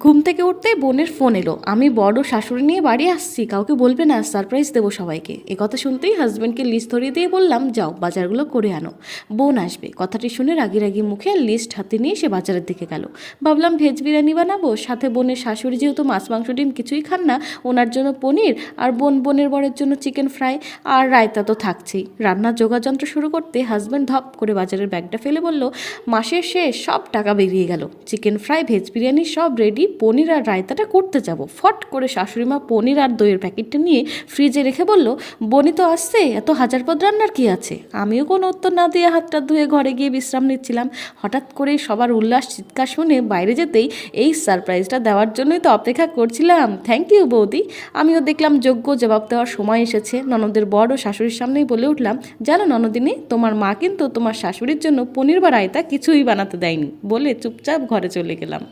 ঘুম থেকে উঠতেই বোনের ফোন এলো, আমি বড় শাশুড়ি নিয়ে বাড়ি আসছি, কাউকে বলবে না, সারপ্রাইজ দেবো সবাইকে। কথা শুনতেই হাজব্যান্ডকে লিস্ট ধরিয়ে দিয়ে বললাম, যাও বাজারগুলো করে আনো, বোন আসবে। কথাটি শুনে রাগি রাগি মুখে লিস্ট হাতে নিয়ে সে বাজারের দিকে গেল। ভাবলাম ভেজ বিরিয়ানি বানাবো, সাথে বোনের শাশুড়ি যেহেতু মাছ মাংস ডিম কিছুই খান না, ওনার জন্য পনির, আর বোনের বরের জন্য চিকেন ফ্রাই, আর রায়তা তো থাকছেই। রান্নার যোগাযন্ত্র শুরু করতে হাজব্যান্ড ধপ করে বাজারের ব্যাগটা ফেলে বলল, মাসের শেষ, সব টাকা বেরিয়ে গেল, চিকেন ফ্রাই ভেজ বিরিয়ানি সব রেডি, পনির আর রায়তাটা করতে যাব। ফট করে শাশুড়িমা পনির আর দইয়ের প্যাকেটটা নিয়ে ফ্রিজে রেখে বলল, বনি তো আসছে, এত হাজারপদ রান্নার কি আছে। আমিও কোনো উত্তর না দিয়ে হাতটা ধুয়ে ঘরে গিয়ে বিশ্রাম নিচ্ছিলাম। হঠাৎ করে সবার উল্লাস চিৎকার শুনে বাইরে যেতেই, এই সারপ্রাইজটা দেওয়ার জন্যই তো অপেক্ষা করছিলাম, থ্যাংক ইউ বৌদি। আমিও দেখলাম যোগ্য জবাব দেওয়ার সময় এসেছে। ননদের বড় শাশুড়ির সামনেই বলে উঠলাম, জানো ননদিনী, তোমার মা কিন্তু তোমার শাশুড়ির জন্য পনির বা রায়তা কিছুই বানাতে দেয়নি, বলে চুপচাপ ঘরে চলে গেলাম।